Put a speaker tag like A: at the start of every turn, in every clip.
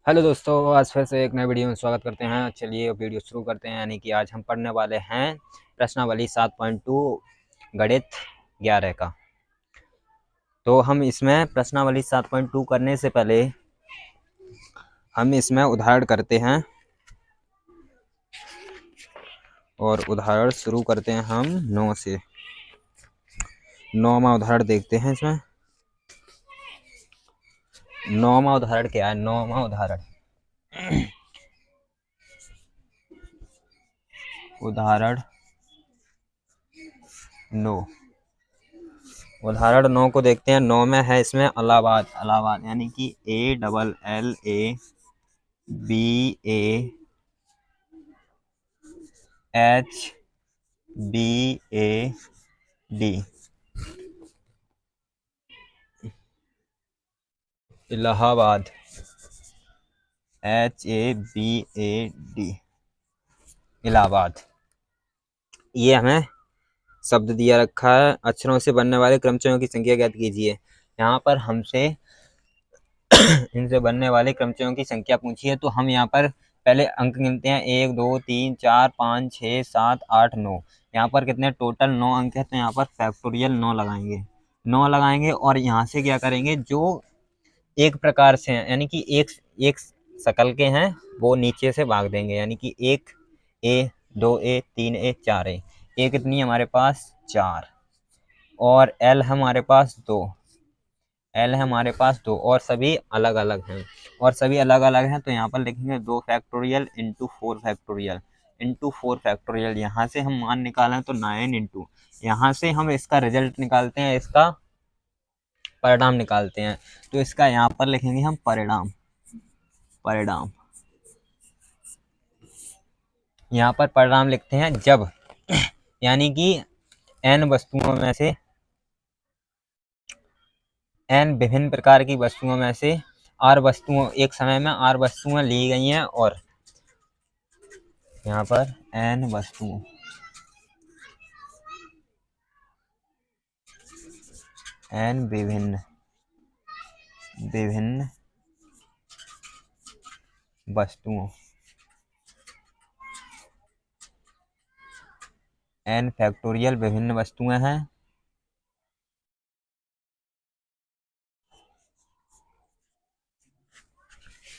A: Hello दोस्तों, आज फिर से एक नए वीडियो में स्वागत करते हैं। चलिए वीडियो शुरू करते हैं। यानी कि आज हम पढ़ने वाले हैं प्रश्नावली 7.2 गणित 11 का। तो हम इसमें प्रश्नावली 7.2 करने से पहले हम इसमें उदाहरण करते हैं और उदाहरण शुरू करते हैं हम 9 से। 9वां उदाहरण देखते हैं। इसमें 9वां उदाहरण क्या है? 9वां उदाहरण उदाहरण 9 उदाहरण 9 को देखते हैं। 9 में है इसमें इलाहाबाद। इलाहाबाद यानी कि ALLABAHBAD इलाहाबाद HABAD इलाहाबाद। ये हमें शब्द दिया रखा है। अक्षरों से बनने वाले क्रमचयों की संख्या ज्ञात कीजिए। यहाँ पर हमसे इनसे बनने वाले क्रमचयों की संख्या पूछी है, तो हम यहाँ पर पहले अंक गिनते हैं। 1 2 3 4 5 6 7 8 9। यहाँ पर कितने टोटल 9 अंक है, तो यहाँ पर फैक्टोरियल 9 लगाएंगे। 9 लगाएंगे और यहाँ से क्या करेंगे, जो एक प्रकार से हैं यानी कि एक एक शकल के हैं, वो नीचे से भाग देंगे। यानी कि 1A 2A 3A 4A। ए कितनी हमारे पास 4 और एल हमारे पास 2। एल है हमारे पास 2 और सभी अलग अलग हैं। तो यहाँ पर लिखेंगे 2 factorial into 4 factorial into 4 factorial. यहाँ से हम मान निकालें तो 9 इंटू, यहाँ से हम इसका रिजल्ट निकालते हैं, इसका परिणाम निकालते हैं। तो इसका यहाँ पर लिखेंगे हम परिणाम। यहाँ पर परिणाम लिखते हैं जब यानी कि n वस्तुओं में से n विभिन्न प्रकार की वस्तुओं में से r वस्तुओं एक समय में r वस्तुएं ली गई हैं और यहाँ पर n वस्तुओं n विभिन्न वस्तुओं n फैक्टोरियल विभिन्न वस्तुएं हैं।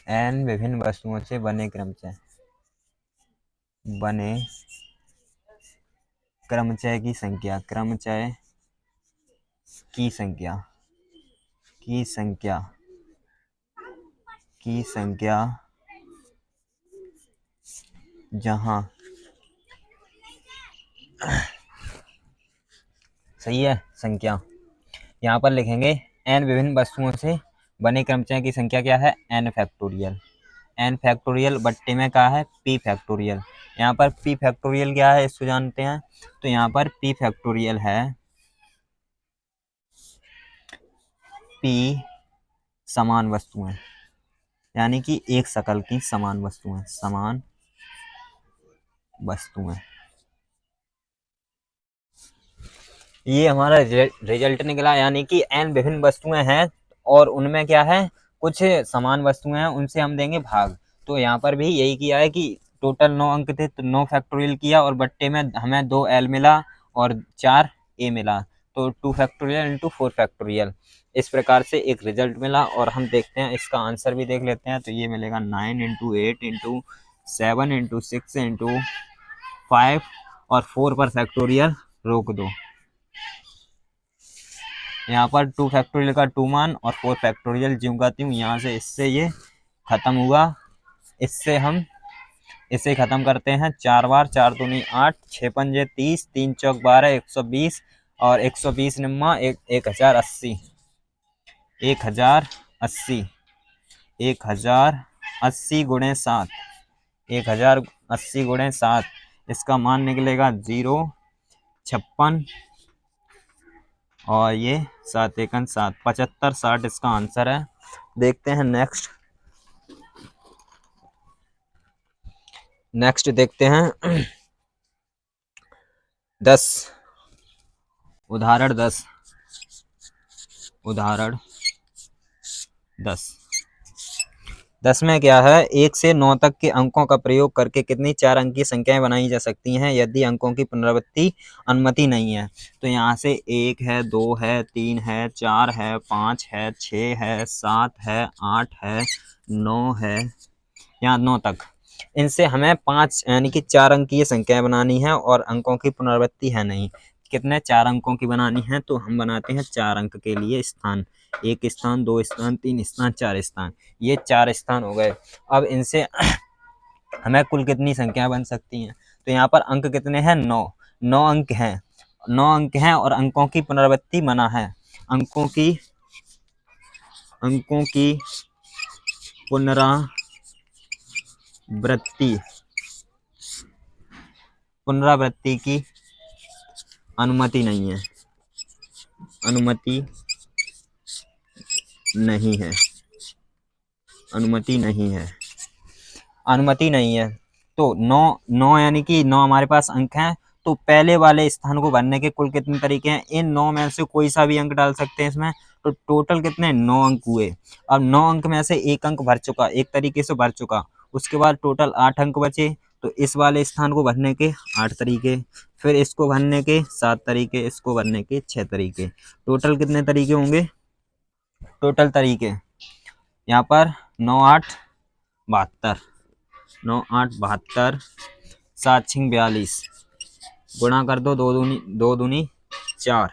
A: n विभिन्न वस्तुओं से बने क्रमचय की संख्या जहां सही है संख्या। यहाँ पर लिखेंगे n विभिन्न वस्तुओं से बने क्रमचय की संख्या क्या है, n फैक्टोरियल बट्टे में क्या है, p फैक्टोरियल। यहाँ पर p फैक्टोरियल क्या है इसको जानते हैं। तो यहाँ पर p फैक्टोरियल है p समान वस्तुएं, यानी कि एक शकल की समान वस्तुएं। ये हमारा रिजल्ट निकला। यानी कि n विभिन्न वस्तुएं हैं और उनमें क्या है, कुछ समान वस्तुएं हैं, उनसे हम देंगे भाग। तो यहाँ पर भी यही किया है कि टोटल 9 अंक थे तो 9 फैक्टोरियल किया और बट्टे में हमें 2l मिला और 4a मिला, तो 2 फैक्टोरियल इंटू 4 फैक्टोरियल। इस प्रकार से एक रिजल्ट मिला और हम देखते हैं इसका आंसर भी देख लेते हैं। तो ये मिलेगा 9 इंटू 8 इंटू 7 इंटू 6 इंटू 5 और 4 पर फैक्टोरियल रोक दो। यहाँ पर 2 फैक्टोरियल का 2 मान और 4 फैक्टोरियल ज्यों का त्यों यहाँ से इससे ये खत्म हुआ। इससे हम इसे खत्म करते हैं 4 बार, 4 दूनी 8, 6 पंजे 30, 3 चौक 12, 120 और 120 निम्मा 1080 1080 गुणे 7 1080 गुणे 7। इसका मान निकलेगा 056 और ये 7 एकन 7 75 60 इसका आंसर है। देखते हैं नेक्स्ट देखते हैं 10 उदाहरण 10 उदाहरण 10 10 में क्या है, 1 से 9 तक के अंकों का प्रयोग करके कितनी 4 अंकीय संख्याएं बनाई जा सकती हैं यदि अंकों की पुनरावृत्ति अनुमति नहीं है। तो यहाँ से 1 है, 2 है, 3 है, 4 है, 5 है, 6 है, 7 है, 8 है, 9 है, यहाँ 9 तक। इनसे हमें 5 यानी कि 4 अंकीय संख्याएं बनानी है और अंकों की पुनरावृत्ति है नहीं। कितने 4 अंकों की बनानी है, तो हम बनाते हैं 4 अंक के लिए स्थान। 1 स्थान, 2 स्थान, 3 स्थान, 4 स्थान, ये 4 स्थान हो गए। अब इनसे हमें कुल कितनी संख्या बन सकती हैं, तो यहाँ पर अंक कितने हैं, 9। 9 अंक हैं, 9 अंक हैं और अंकों की पुनरावृत्ति मना है। अंकों की पुनरावृत्ति की अनुमति नहीं है, अनुमति नहीं है, अनुमति नहीं है, अनुमति नहीं है। तो 9 यानी कि 9 हमारे पास अंक हैं, तो पहले वाले स्थान को भरने के कुल कितने तरीके हैं, इन 9 में से कोई सा भी अंक डाल सकते हैं इसमें। तो टोटल कितने 9 अंक हुए। अब 9 अंक में से एक अंक भर चुका, एक तरीके से भर चुका, उसके बाद टोटल 8 अंक बचे। तो इस वाले स्थान को भरने के 8 तरीके, फिर इसको भरने के 7 तरीके, इसको भरने के 6 तरीके, टोटल कितने तरीके होंगे, टोटल तरीके यहाँ पर 9 8 72, 9 8 72, 7 6 42, गुणा कर दो, 2 दूनी 4,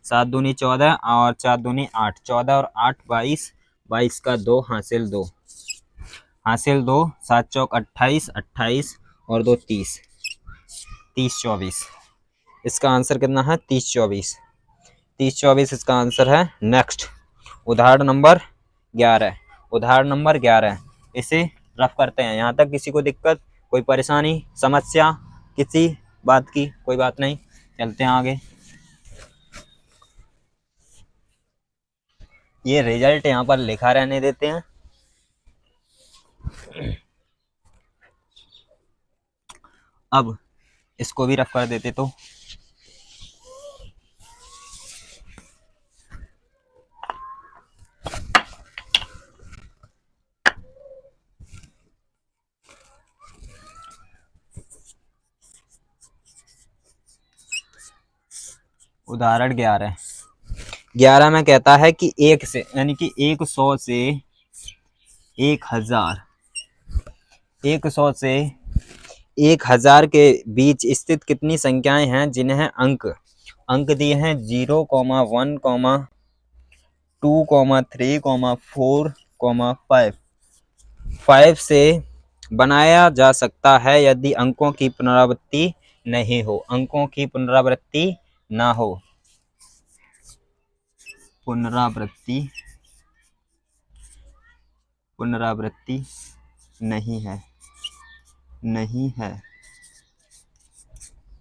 A: 7 दूनी 14 और 4 दूनी 8, 14 और 8 22, 22 का 2 हासिल 2, हासिल 2, 7 चौक 28, 28 और 2 30, 30 24। इसका आंसर कितना है, 30 24, 30 24 इसका आंसर है। नेक्स्ट उदाहरण नंबर 11, उदाहरण नंबर 11 इसे रफ करते हैं। यहाँ तक किसी को दिक्कत, कोई परेशानी, समस्या किसी बात की, कोई बात नहीं, चलते हैं आगे। ये रिजल्ट यहाँ पर लिखा रहने देते हैं। अब इसको भी रफ कर देते तो उदाहरण 11 में कहता है कि 1 से यानी कि 100 से 1000, 100 से 1000 के बीच स्थित कितनी संख्याएं हैं जिन्हें अंक दिए हैं 0, 1, 2, 3, 4, 5, 5 से बनाया जा सकता है यदि अंकों की पुनरावृत्ति नहीं हो, अंकों की पुनरावृत्ति ना हो, पुनरावृत्ति नहीं है,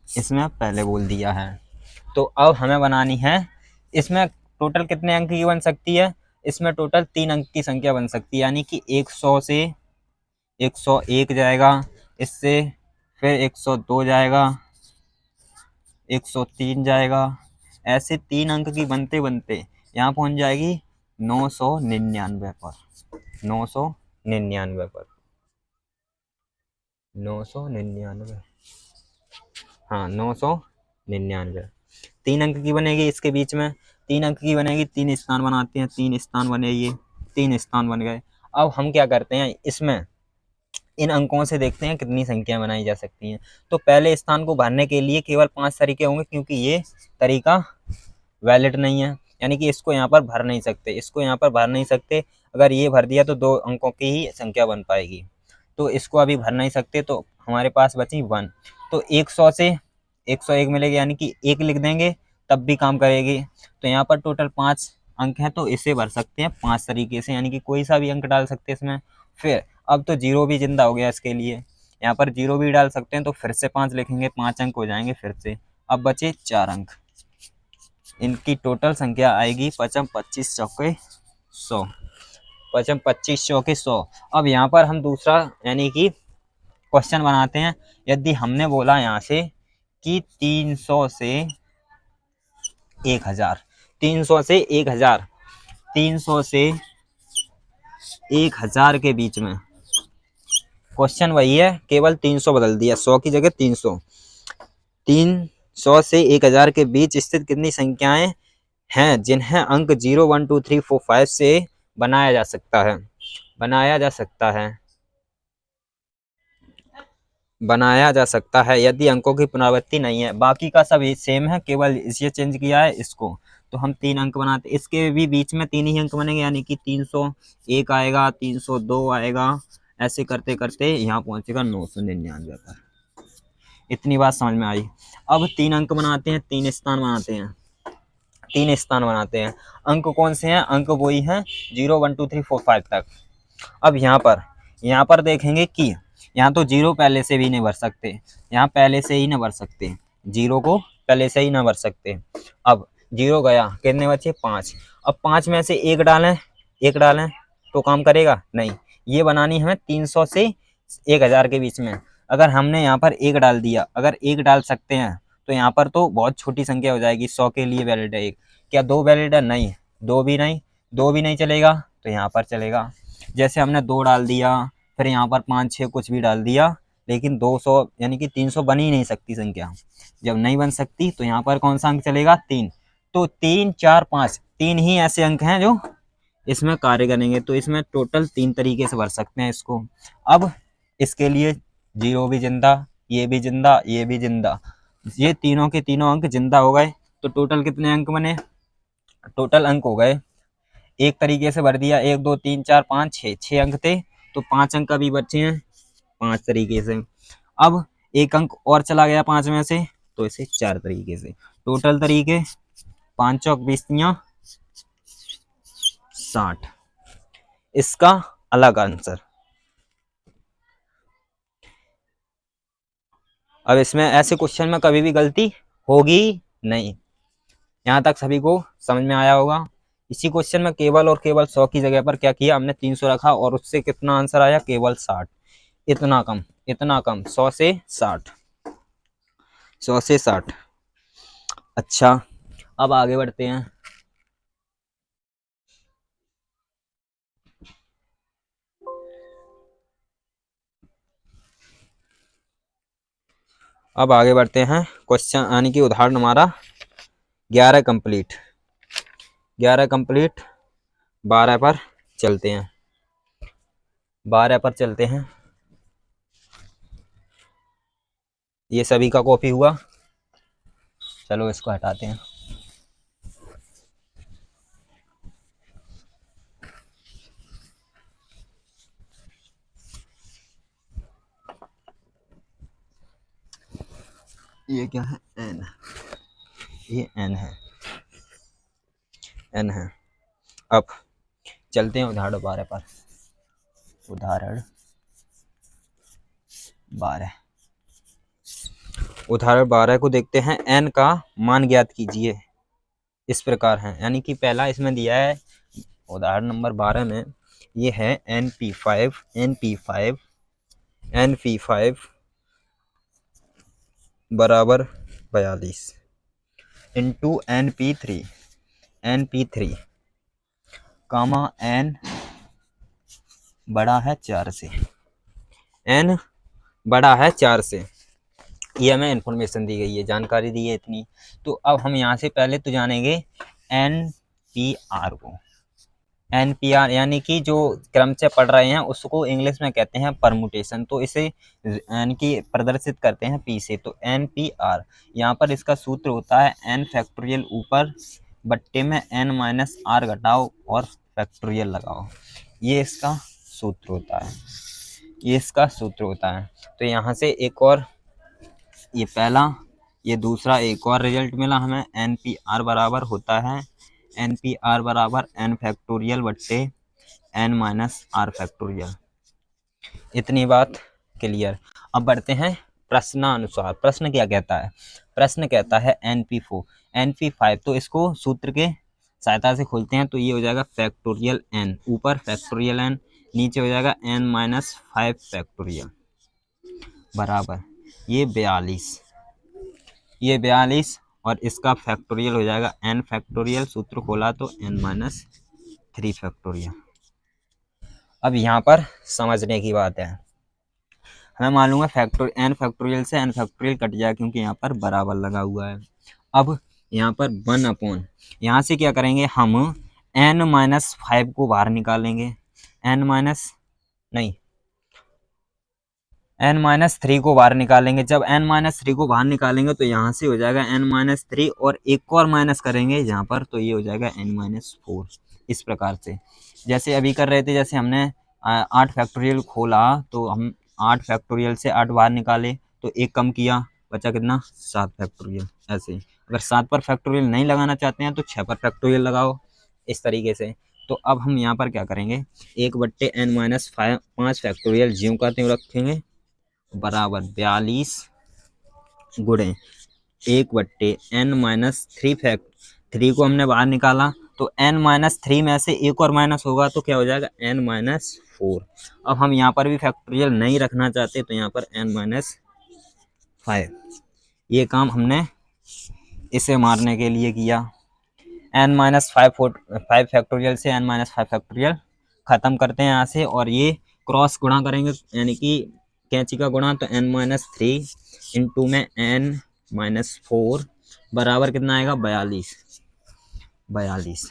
A: इसमें पहले बोल दिया है। तो अब हमें बनानी है, इसमें टोटल कितने अंक की बन सकती है, इसमें टोटल 3 अंक की संख्या बन सकती है, यानी कि 100 से 101 जाएगा, इससे फिर 102 जाएगा, 103 जाएगा, ऐसे 3 अंक की बनते बनते यहाँ पहुंच जाएगी 999 पर, 999 पर, 999, हाँ 999 3 अंक की बनेगी। इसके बीच में 3 अंक की बनेगी, 3 स्थान बनाते हैं, 3 स्थान बने, ये 3 स्थान बन गए। अब हम क्या करते हैं, इसमें इन अंकों से देखते हैं कितनी संख्याएं बनाई जा सकती हैं। तो पहले स्थान को भरने के लिए केवल 5 तरीके होंगे, क्योंकि ये तरीका वैलिड नहीं है, यानी कि इसको यहाँ पर भर नहीं सकते, इसको यहाँ पर भर नहीं सकते। अगर ये भर दिया तो 2 अंकों की ही संख्या बन पाएगी, तो इसको अभी भर नहीं सकते, तो हमारे पास बची 1। तो 100 से 101 मिलेगी, यानी कि 1 लिख देंगे तब भी काम करेगी। तो यहाँ पर टोटल 5 अंक हैं, तो इसे भर सकते हैं 5 तरीके से, यानी कि कोई सा भी अंक डाल सकते हैं इसमें। फिर अब तो 0 भी जिंदा हो गया इसके लिए, यहाँ पर 0 भी डाल सकते हैं, तो फिर से 5 लिखेंगे, 5 अंक हो जाएंगे फिर से। अब बचे 4 अंक, इनकी टोटल संख्या आएगी 55 25 चौके 100, 55 25 चौके 100। अब यहाँ पर हम दूसरा यानी कि क्वेश्चन बनाते हैं। यदि हमने बोला यहाँ से कि 300 से 1000, 300 से 1000, 300 से 1000 के बीच में, क्वेश्चन वही है, केवल 300 बदल दिया, 100 की जगह 300। 300 से 1000 के बीच स्थित कितनी संख्याएं हैं जिन्हें अंक 0 1 2 3 4 5 से बनाया जा सकता है, बनाया जा सकता है, बनाया जा सकता है यदि अंकों की पुनरावृत्ति नहीं है। बाकी का सब सेम है, केवल इसे चेंज किया है इसको। तो हम 3 अंक बनाते, इसके भी बीच में 3 ही अंक बनेंगे, यानी कि 301 आएगा, 302 आएगा, ऐसे करते करते यहाँ पहुंचेगा 999 पर। इतनी बात समझ में आई। अब 3 अंक बनाते हैं, 3 स्थान बनाते हैं, 3 स्थान बनाते हैं। अंक कौन से हैं? अंक वही हैं 0 1 2 3 4 5 तक। अब यहाँ पर देखेंगे कि यहाँ तो 0 पहले से भी नहीं भर सकते, यहाँ पहले से ही ना भर सकते, 0 को पहले से ही ना भर सकते। अब 0 गया, कितने बचे? 5। अब 5 में से 1 डालें, 1 डालें तो काम करेगा नहीं। ये बनानी हमें 300 से 1000 के बीच में। अगर हमने यहाँ पर 1 डाल दिया, अगर 1 डाल सकते हैं तो यहाँ पर तो बहुत छोटी संख्या हो जाएगी, 100 के लिए वैलिड है 1। क्या 2 वैलिड है? नहीं, 2 भी नहीं, 2 भी नहीं चलेगा तो यहाँ पर चलेगा। जैसे हमने 2 डाल दिया, फिर यहाँ पर 5 6 कुछ भी डाल दिया, लेकिन 200 यानी कि 300 बन ही नहीं सकती संख्या। जब नहीं बन सकती तो यहाँ पर कौन सा अंक चलेगा? 3। तो 3 4 5 3 ही ऐसे अंक हैं जो इसमें कार्य करेंगे। तो इसमें टोटल 3 तरीके से भर सकते हैं इसको। अब इसके लिए 0 भी जिंदा, ये भी जिंदा, ये भी जिंदा, ये तीनों के तीनों अंक जिंदा हो गए। तो टोटल कितने अंक बने? टोटल अंक हो गए, एक तरीके से भर दिया, 1 2 3 4 5 6, 6 अंक थे तो 5 अंक अभी बचे हैं 5 तरीके से। अब एक अंक और चला गया 5 में से, तो इसे 4 तरीके से। टोटल तरीके 5 चौक 20 60, इसका अलग आंसर। अब इसमें ऐसे क्वेश्चन में कभी भी गलती होगी नहीं। यहाँ तक सभी को समझ में आया होगा। इसी क्वेश्चन में केवल और केवल 100 की जगह पर क्या किया हमने? 300 रखा और उससे कितना आंसर आया? केवल 60। इतना कम, इतना कम, 100 से 60, 100 से 60। अच्छा, अब आगे बढ़ते हैं। अब आगे बढ़ते हैं क्वेश्चन, यानी कि उदाहरण हमारा 11 कंप्लीट, 11 कंप्लीट 12 पर चलते हैं, 12 पर चलते हैं। ये सभी का कॉपी हुआ, चलो इसको हटाते हैं। ये क्या है? n, ये n है, n है। अब चलते हैं उदाहरण 12 पर। उदाहरण 12, उदाहरण 12 को देखते हैं। n का मान ज्ञात कीजिए, इस प्रकार है। यानी कि पहला इसमें दिया है उदाहरण नंबर 12 में, ये है NP5, NP5, NP5 बराबर 42 इंटू NP3, NP3 कामा n बड़ा है 4 से, n बड़ा है 4 से। ये हमें इंफॉर्मेशन दी गई है, जानकारी दी है इतनी। तो अब हम यहाँ से पहले तो जानेंगे NPR को। NPR यानी कि जो क्रम से पढ़ रहे हैं उसको इंग्लिश में कहते हैं परमुटेशन। तो इसे यानी कि प्रदर्शित करते हैं P से। तो NPR यहाँ पर इसका सूत्र होता है n फैक्टोरियल ऊपर बट्टे में n माइनस r घटाओ और फैक्टोरियल लगाओ। ये इसका सूत्र होता है, ये इसका सूत्र होता है। तो यहाँ से एक और, ये पहला, ये दूसरा एक और रिजल्ट मिला हमें। NPR बराबर होता है, NPR बराबर n फैक्टोरियल बट्टे n माइनस r फैक्टोरियल। इतनी बात क्लियर। अब बढ़ते हैं प्रश्नानुसार। प्रश्न क्या कहता है? प्रश्न कहता है NP4, NP5। तो इसको सूत्र के सहायता से खोलते हैं। तो ये हो जाएगा फैक्टोरियल n, ऊपर फैक्टोरियल n, नीचे हो जाएगा n माइनस 5 फैक्टोरियल बराबर ये 42, ये 42 और इसका फैक्टोरियल हो जाएगा n फैक्टोरियल। सूत्र खोला तो n माइनस 3 फैक्टोरियल। अब यहाँ पर समझने की बात है, हमें मालूम है फैक्टर एन फैक्टोरियल से एन फैक्टोरियल कट जाए क्योंकि यहाँ पर बराबर लगा हुआ है। अब यहाँ पर 1/, यहाँ से क्या करेंगे हम n-5 को बाहर निकालेंगे, n-3 को बाहर निकालेंगे। जब n-3 को बाहर निकालेंगे तो यहाँ से हो जाएगा n-3 और एक और माइनस करेंगे यहाँ पर तो ये हो जाएगा n-4। इस प्रकार से जैसे अभी कर रहे थे, जैसे हमने 8 फैक्टोरियल खोला तो हम 8 फैक्टोरियल से 8 बाहर निकाले तो एक कम किया, बचा कितना 7 फैक्टोरियल। ऐसे ही अगर 7 पर फैक्टोरियल नहीं लगाना चाहते हैं तो 6 पर फैक्टोरियल लगाओ, इस तरीके से। तो अब हम यहाँ पर क्या करेंगे, 1/n-5 फैक्टोरियल ज्यों का त्यों रखेंगे बराबर 42 गुणे 1/n-3 3 को हमने बाहर निकाला तो n-3 में से एक और माइनस होगा तो क्या हो जाएगा n-4। अब हम यहाँ पर भी फैक्टोरियल नहीं रखना चाहते तो यहाँ पर n-5। ये काम हमने इसे मारने के लिए किया। n-5 फैक्टोरियल से n-5 फैक्टोरियल खत्म करते हैं यहाँ से और ये क्रॉस गुणा करेंगे यानी कि कैंची का गुणा, तो n-3 इंटू में n-4 बराबर कितना आएगा 42।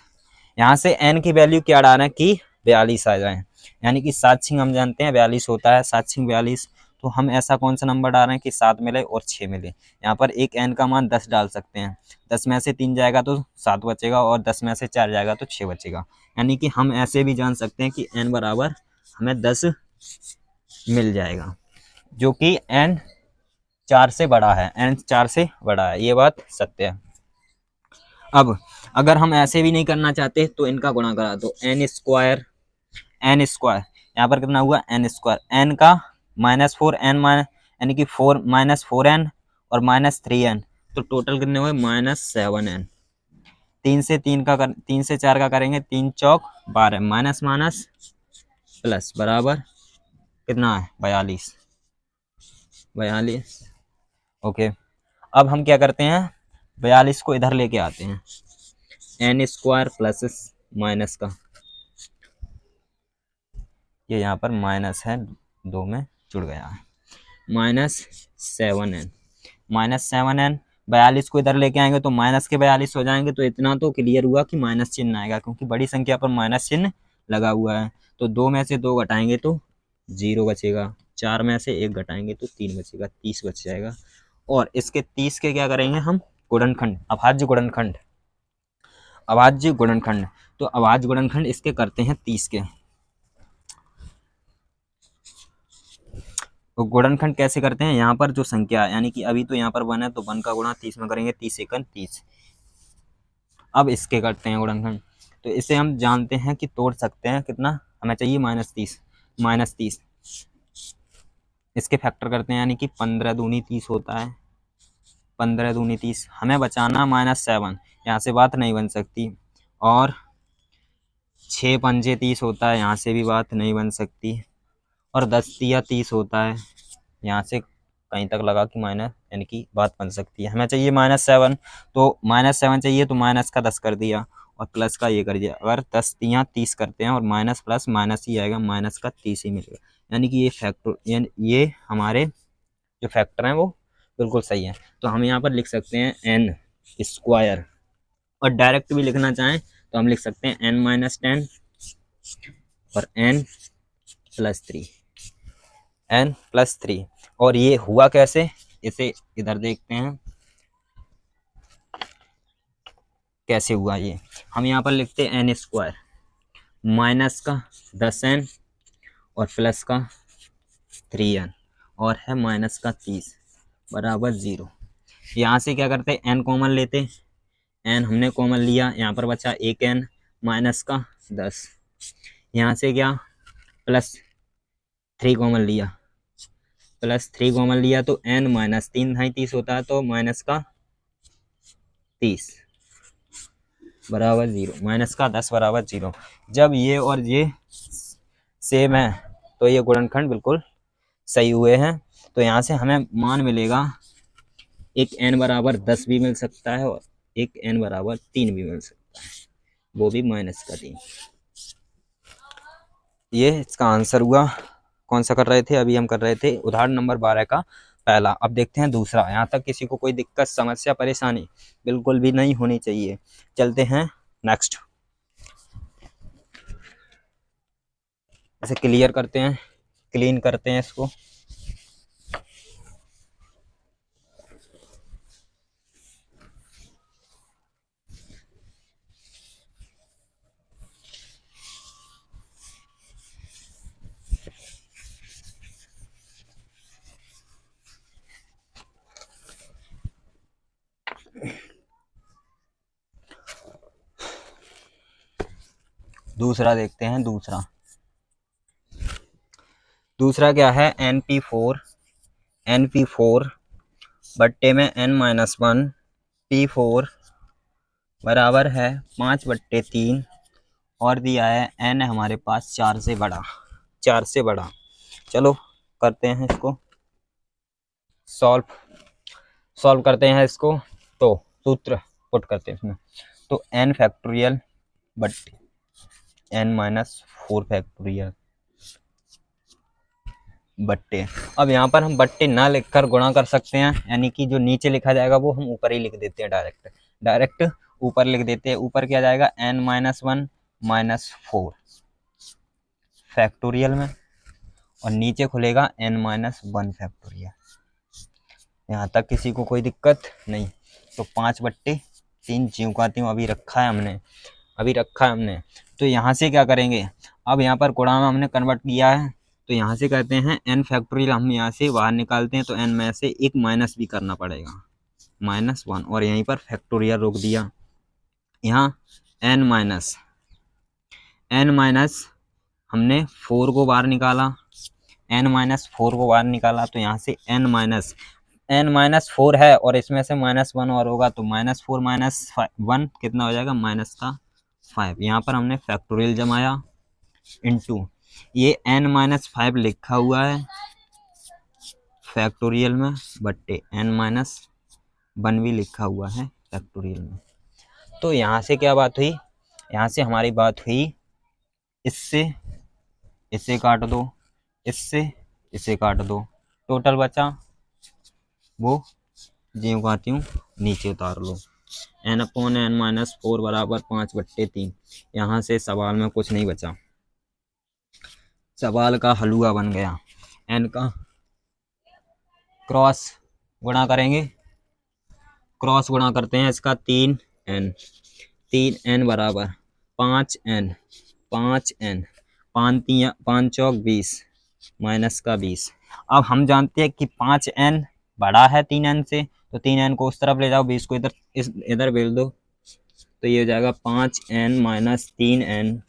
A: यहाँ से n की वैल्यू क्या डालना है कि 42 आ जाए, यानी कि 7 छिंग हम जानते हैं 42 होता है, 7 छिंग 42। तो हम ऐसा कौन सा नंबर डाल रहे हैं कि 7 मिले और 6 मिले। यहाँ पर एक n का मान 10 डाल सकते हैं, 10 में से 3 जाएगा तो 7 बचेगा और 10 में से 4 जाएगा तो 6 बचेगा। यानी कि हम ऐसे भी जान सकते हैं कि n बराबर हमें 10 मिल जाएगा, जो कि n 4 से बड़ा है, ये बात सत्य है। अब अगर हम ऐसे भी नहीं करना चाहते तो इनका गुणा करा दो, n स्क्वायर यहाँ पर कितना हुआ n², n का -4 n यानी कि 4-4n और -3n, तो टोटल कितने हुए -7n। 3 से 4 का करेंगे, 3 चौक 12, माइनस माइनस प्लस बराबर कितना है 42। ओके, अब हम क्या करते हैं 42 को इधर लेके आते हैं, n² प्लस माइनस का, ये यहाँ पर माइनस है 2 में जुड़ गया है, -7n 42 को इधर लेके आएंगे तो माइनस के 42 हो जाएंगे। तो इतना तो क्लियर हुआ कि माइनस चिन्ह आएगा क्योंकि बड़ी संख्या पर माइनस चिन्ह लगा हुआ है। तो 2 में से 2 घटाएंगे तो 0 बचेगा, 4 में से 1 घटाएंगे तो 3 बचेगा, 30 बच जाएगा। और इसके 30 के क्या करेंगे हम गुणनखंड, अभाज्य गुणनखंड। तो अभाज्य गुणनखंड इसके करते हैं 30 के। तो गुणनखंड कैसे करते हैं, यहाँ पर जो संख्या है यानी कि अभी तो यहाँ पर 1 है तो 1 का गुणा 30 में करेंगे, 30 एकन 30। अब इसके करते हैं गुणनखंड, तो इसे हम जानते हैं कि तोड़ सकते हैं, कितना हमें चाहिए -30। इसके फैक्टर करते हैं यानी कि 15 दूनी 30 होता है, 15 दूनी 30। हमें बचाना -7, यहाँ से बात नहीं बन सकती। और 6 पंजे 30 होता है, यहाँ से भी बात नहीं बन सकती। और 10 तिया 30 होता है, यहाँ से कहीं तक लगा कि माइनस यानी कि बात बन सकती है। हमें चाहिए -7, तो -7 चाहिए तो माइनस का 10 कर दिया और प्लस का ये कर दिया। अगर 10 तिया 30 करते हैं और माइनस प्लस माइनस ही आएगा, माइनस का 30 ही मिलेगा। यानी कि ये फैक्टर, ये हमारे जो फैक्टर हैं वो बिल्कुल सही है। तो हम यहाँ पर लिख सकते हैं n², और डायरेक्ट भी लिखना चाहें तो हम लिख सकते हैं n-10 और n+3। और ये हुआ कैसे, इसे इधर देखते हैं कैसे हुआ ये। हम यहाँ पर लिखते हैं n² माइनस का 10n और प्लस का 3n और है माइनस का 30 बराबर 0। यहाँ से क्या करते हैं n कॉमन लेते, n हमने कॉमन लिया, यहाँ पर बचा 1n माइनस का 10। यहाँ से क्या +3 कॉमन लिया, +3 कॉमन लिया तो n-3 था 30 होता है, तो माइनस का 30 बराबर 0, माइनस का 10 बराबर 0। जब ये और ये सेम है तो ये गुणनखंड बिल्कुल सही हुए हैं। तो यहाँ से हमें मान मिलेगा, एक n बराबर 10 भी मिल सकता है और एक n बराबर 3 भी मिल सकता है, वो भी -3। ये इसका आंसर हुआ। कौन सा कर रहे थे अभी? हम कर रहे थे उदाहरण नंबर 12 का पहला। अब देखते हैं दूसरा। यहाँ तक किसी को कोई दिक्कत, समस्या, परेशानी बिल्कुल भी नहीं होनी चाहिए। चलते हैं नेक्स्ट। ऐसे क्लियर करते हैं, क्लीन करते हैं इसको। दूसरा देखते हैं। दूसरा क्या है? NP4 बट्टे में N-1 P4 बराबर है 5/3 और दिया है N हमारे पास 4 से बड़ा। चलो करते हैं इसको सॉल्व करते हैं इसको। तो सूत्र पुट करते हैं इसमें। तो N फैक्टोरियल बट्टे N-4 फैक्टोरियल बट्टे। अब यहाँ पर हम बट्टे ना लिखकर गुणा कर सकते हैं, यानी कि जो नीचे लिखा जाएगा वो हम ऊपर ही लिख देते हैं। डायरेक्ट ऊपर लिख देते हैं। ऊपर क्या जाएगा? N-1 - 4 फैक्टोरियल में, और नीचे खुलेगा N-1 फैक्टोरियल। यहाँ तक किसी को कोई दिक्कत नहीं। तो 5/3 ज्यों का त्यों अभी रखा है हमने। तो यहाँ से क्या करेंगे? अब यहाँ पर गुणा में हमने कन्वर्ट किया है, तो यहाँ से कहते हैं N फैक्टोरियल। हम यहाँ से बाहर निकालते हैं तो N में से एक माइनस भी करना पड़ेगा, -1, और यहीं पर फैक्टोरियल रोक दिया। यहाँ N माइनस हमने 4 को बाहर निकाला, N-4 को बाहर निकाला, तो यहाँ से N-4 है और इसमें से -1 और होगा, तो -4 - 1 कितना हो जाएगा? -5। यहाँ पर हमने फैक्टोरियल जमाया इनटू ये N-5 लिखा हुआ है फैक्टोरियल में, बट्टे N-1 भी लिखा हुआ है फैक्टोरियल में। तो यहाँ से क्या बात हुई? यहाँ से हमारी बात हुई, इससे काट दो, इससे काट दो, टोटल बचा वो ज्यों का त्यों नीचे उतार लो। N/N-4 बराबर 5/3। यहाँ से सवाल में कुछ नहीं बचा, सवाल का हलवा बन गया। N का क्रॉस गुणा करते हैं इसका 3n बराबर 5n 5 चौक 20 माइनस का 20। अब हम जानते हैं कि 5n बड़ा है 3n से, तो 3n को उस तरफ ले जाओ, 20 को इधर भेज दो, तो ये हो जाएगा 5n - 3n,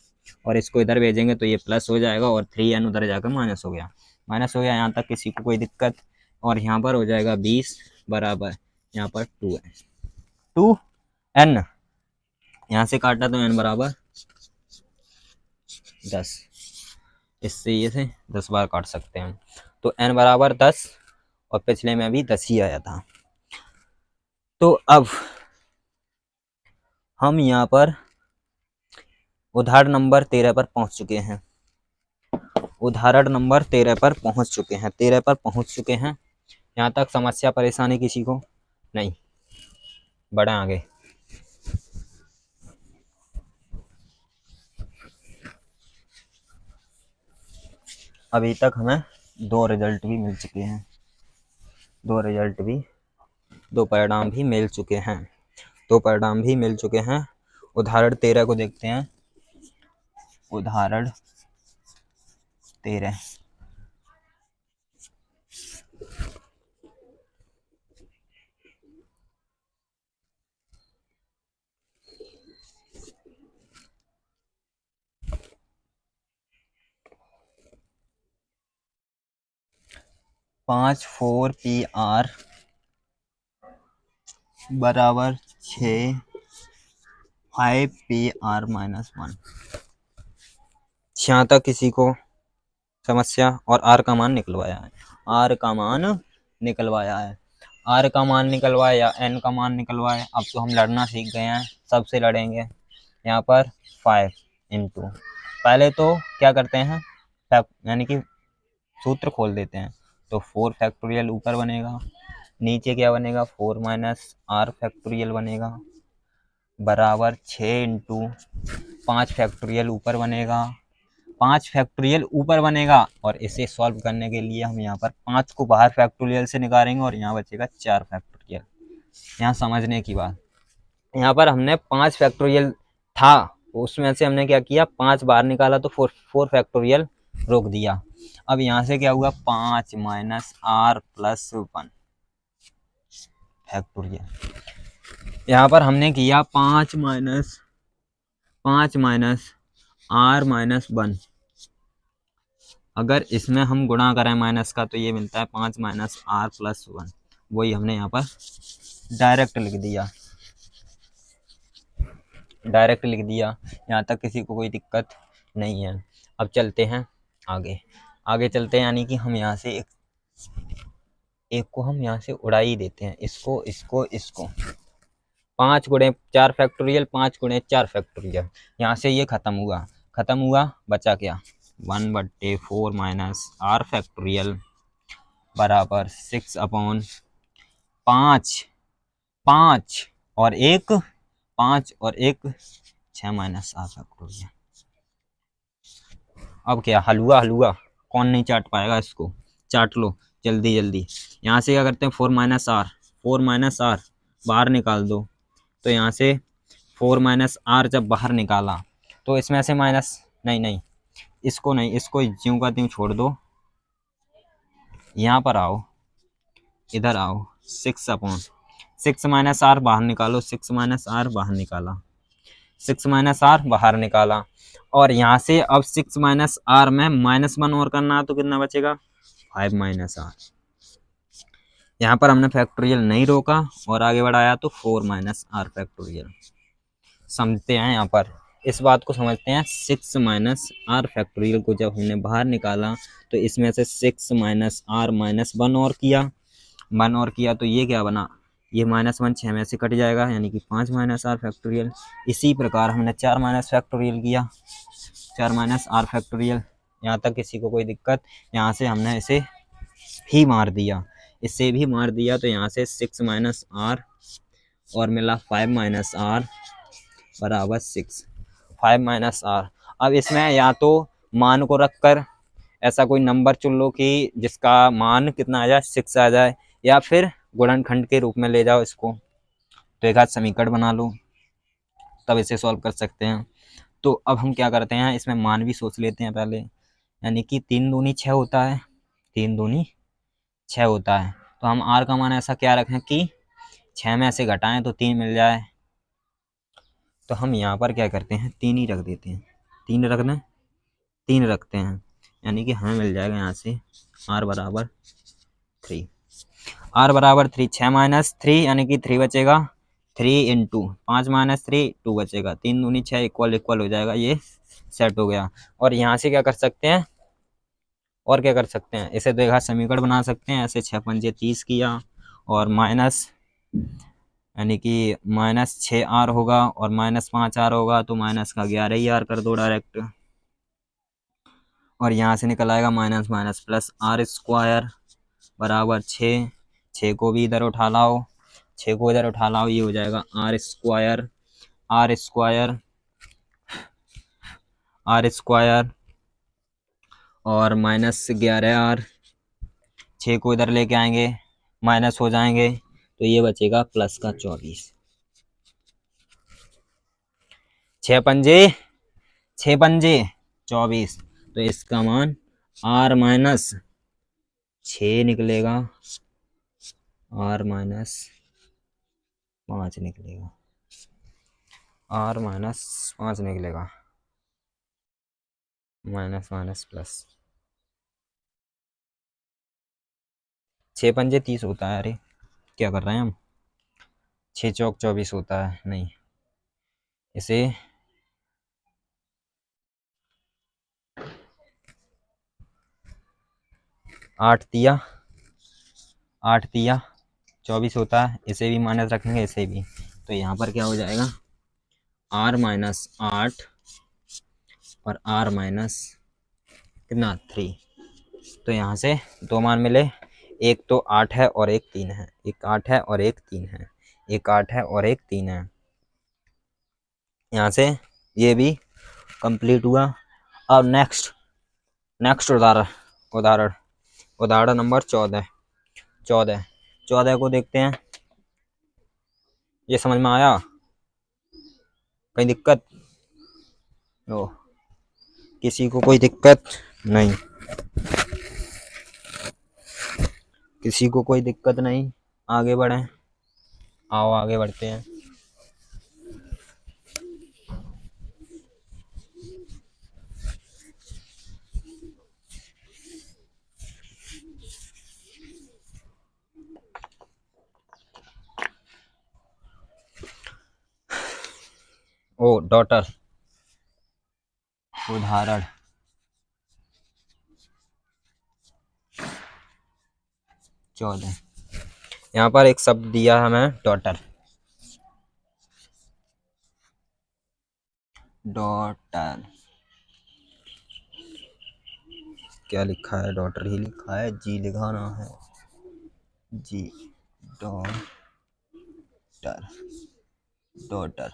A: और इसको इधर भेजेंगे तो ये प्लस हो जाएगा, और 3n उधर जाकर माइनस हो गया। यहाँ तक किसी को कोई दिक्कत? और यहाँ पर हो जाएगा 20 बराबर यहाँ पर 2n, यहाँ से काटा तो n बराबर 10। इससे ये से 10 बार काट सकते हैं। तो n बराबर 10, और पिछले में भी 10 ही आया था। तो अब हम यहाँ पर उदाहरण नंबर 13 पर पहुँच चुके हैं। 13 पर पहुँच चुके हैं। यहाँ तक समस्या परेशानी किसी को नहीं? बढ़े आगे। अभी तक हमें 2 रिजल्ट भी मिल चुके हैं, 2 परिणाम भी मिल चुके हैं। उदाहरण 13 को देखते हैं। उदाहरण 13 5/4PR बराबर 6 5PR - 1। यहाँ तक किसी को समस्या? और R का मान निकलवाया है, R का मान निकलवाया, N का मान निकलवाया। अब तो हम लड़ना सीख गए हैं, सबसे लड़ेंगे। यहाँ पर 5 × पहले तो क्या करते हैं, यानी कि सूत्र खोल देते हैं। तो 4 फैक्टोरियल ऊपर बनेगा, नीचे क्या बनेगा 4 माइनस आर फैक्टोरियल बनेगा, बराबर 6 इंटू 5 फैक्टोरियल ऊपर बनेगा, 5 फैक्टोरियल ऊपर बनेगा। और इसे सॉल्व करने के लिए हम यहाँ पर 5 को बाहर फैक्टोरियल से निकालेंगे और यहाँ बचेगा 4 फैक्टोरियल। यहाँ समझने की बात, यहाँ पर हमने 5 फैक्टोरियल था, उसमें से हमने क्या किया 5 बाहर निकाला तो 4 फैक्टोरियल रोक दिया। अब यहाँ से क्या हुआ 5 माइनस आर प्लस 1 फैक्टोरियल। यहाँ पर हमने किया 5 माइनस आर माइनस 1। अगर इसमें हम गुणा करें माइनस का तो ये मिलता है 5 माइनस आर प्लस 1। वही हमने यहाँ पर डायरेक्ट लिख दिया, यहाँ तक किसी को कोई दिक्कत नहीं है। अब चलते हैं आगे चलते हैं, यानी कि हम यहाँ से एक को हम यहाँ से उड़ा ही देते हैं, इसको 5 गुणे 4 फैक्टोरियल, 5 गुणे 4 फैक्टोरियल। यहाँ से ये खत्म हुआ, बचा क्या 1/4 माइनस आर फैक्टोरियल बराबर 6/5 और 1 6 माइनस आर फैक्टोरियल। अब क्या हलवा कौन नहीं चाट पाएगा, इसको चाट लो जल्दी। यहाँ से क्या करते हैं 4 माइनस आर बाहर निकाल दो। तो यहाँ से 4 माइनस आर जब बाहर निकाला तो इसमें से माइनस नहीं, इसको ज्यों का त्यों छोड़ दो। यहाँ पर आओ, इधर आओ, 6 माइनस आर बाहर निकालो, 6 माइनस आर बाहर निकाला। और यहाँ से अब 6 माइनस आर में -1 और करना है तो कितना बचेगा 5 माइनस आर। यहाँ पर हमने फैक्टोरियल नहीं रोका और आगे बढ़ाया तो 4 माइनस आर फैक्टोरियल। समझते हैं, यहाँ पर इस बात को समझते हैं। 6 माइनस आर फैक्टोरियल को जब हमने बाहर निकाला तो इसमें से 6 माइनस आर माइनस 1 और किया तो ये क्या बना, ये -1 6 में से कट जाएगा, यानी कि 5 माइनस आर फैक्टोरियल। इसी प्रकार हमने 4 माइनस फैक्टोरियल किया, 4 माइनस आर फैक्टोरियल। यहाँ तक किसी को कोई दिक्कत? यहाँ से हमने इसे भी मार दिया, तो यहाँ से 6 माइनस आर और मिला 5 माइनस आर बराबर 6, 5 माइनस आर। अब इसमें या तो मान को रखकर ऐसा कोई नंबर चुन लो कि जिसका मान कितना आ जाए 6 आ जाए, या फिर गुणनखंड के रूप में ले जाओ इसको, तो एक आध समीकरण बना लो, तब इसे सॉल्व कर सकते हैं। तो अब हम क्या करते हैं, इसमें मान भी सोच लेते हैं पहले, यानी कि 3 दूनी 6 होता है, 3 दूनी 6 होता है। तो हम आर का मान ऐसा क्या रखें कि 6 में से घटाएं तो 3 मिल जाए। तो हम यहाँ पर क्या करते हैं 3 ही रख देते हैं, 3 रखते हैं, यानी कि हमें मिल जाएगा यहाँ से r बराबर 3। 6 माइनस 3 यानी कि 3 बचेगा, 3 इंटू 5 माइनस 3 2 बचेगा, 3 दूनी 6 इक्वल हो जाएगा, ये सेट हो गया। और यहाँ से क्या कर सकते हैं, इसे तो एक हाथ समीकरण बना सकते हैं, ऐसे 6 पंजे 30 किया और माइनस, यानी कि -6r होगा और -5r होगा, तो माइनस का 11r कर दो डायरेक्ट। और यहाँ से निकल आएगा माइनस प्लस आर स्क्वायर बराबर 6 को भी इधर उठा लाओ, ये हो जाएगा आर स्क्वायर और -11r, 6 को इधर लेके आएंगे माइनस हो जाएंगे, तो ये बचेगा प्लस का 24। 6 पंजे 24, तो इसका मान r माइनस 6 निकलेगा, r माइनस 5 निकलेगा, माइनस प्लस। 6 पंजे 30 होता है, अरे क्या कर रहे हैं हम, 6 चौक 24 होता है, नहीं इसे 8 दिया 24 होता है, इसे भी माइनस रखेंगे, इसे भी, तो यहाँ पर क्या हो जाएगा r माइनस 8 और r माइनस कितना 3। तो यहाँ से 2 मान मिले, एक तो 8 है और एक 3 है, एक 8 है और एक 3 है, एक 8 है और एक 3 है। यहाँ से ये भी कंप्लीट हुआ। अब नेक्स्ट उदाहरण उदाहरण उदाहरण नंबर 14 को देखते हैं। ये समझ में आया? कहीं दिक्कत? लो, किसी को कोई दिक्कत नहीं, किसी को कोई दिक्कत नहीं। आगे बढ़ें, आओ आगे बढ़ते हैं। ओ डॉटर, उदाहरण 14। यहाँ पर एक शब्द दिया है हमें डॉटर। डॉटर क्या लिखा है? डॉटर ही लिखा है, जी लिखाना है, जी। डॉटर डॉटर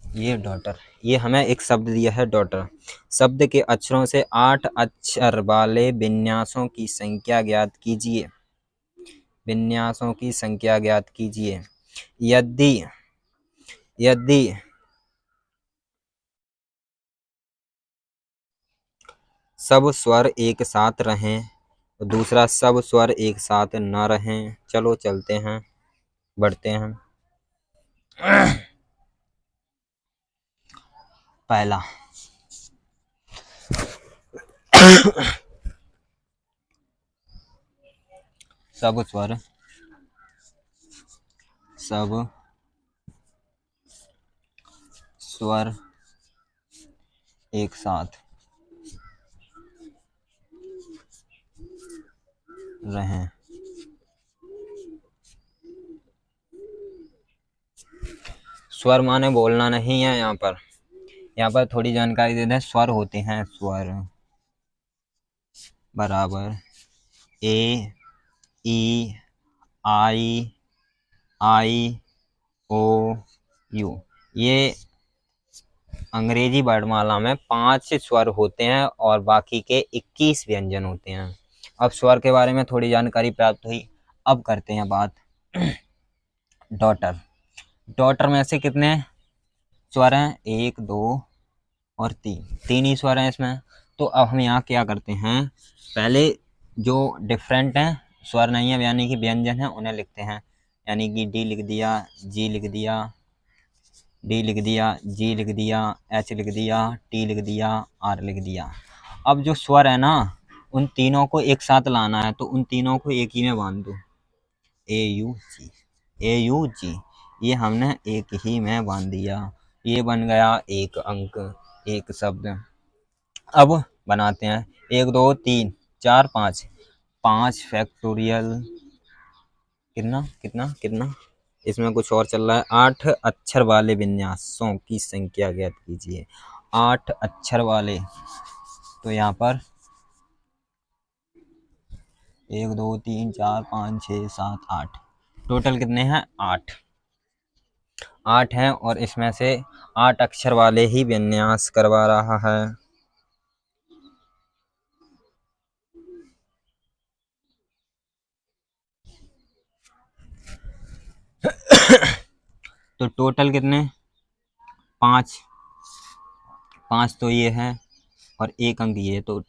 A: ये डॉटर, ये हमें एक शब्द दिया है डॉटर। शब्द के अक्षरों से 8 अक्षर वाले विन्यासों की संख्या ज्ञात कीजिए। विन्यासों की संख्या ज्ञात कीजिए। यदि यदि सब स्वर एक साथ रहें तो दूसरा सब स्वर एक साथ न रहें। चलो चलते हैं, बढ़ते हैं। पहला सब स्वर एक साथ रहें। स्वर माने बोलना नहीं है। यहाँ पर थोड़ी जानकारी दे दें। स्वर होते हैं, स्वर बराबर ए, ई, आई, ओ, यू। ये अंग्रेजी वर्णमाला में 5 स्वर होते हैं और बाकी के 21 व्यंजन होते हैं। अब स्वर के बारे में थोड़ी जानकारी प्राप्त हुई। अब करते हैं बात डॉटर। डॉटर में से कितने स्वर हैं? 1, 2 और 3 ही स्वर हैं इसमें। तो अब हम यहाँ क्या करते हैं, पहले जो डिफरेंट हैं, स्वर नहीं है यानी कि व्यंजन है, उन्हें लिखते हैं। यानी कि डी लिख दिया, जी लिख दिया, डी लिख दिया, जी लिख दिया, एच लिख दिया, टी लिख दिया, आर लिख दिया। अब जो स्वर है ना, उन तीनों को एक साथ लाना है, तो उन तीनों को एक ही में बांध दो। ए यू जी, ए यू जी, ये हमने एक ही में बांध दिया। ये बन गया एक अंक, एक शब्द। अब बनाते हैं 1, 2, 3, 4, 5। 5 फैक्टोरियल कितना कितना कितना, इसमें कुछ और चल रहा है। 8 अक्षर वाले विन्यासों की संख्या ज्ञात कीजिए। 8 अक्षर वाले, तो यहाँ पर 1, 2, 3, 4, 5, 6, 7, 8, टोटल कितने हैं? 8 हैं और इसमें से 8 अक्षर वाले ही विन्यास करवा रहा है। तो टोटल कितने? 5 तो ये है और एक अंक ये, तो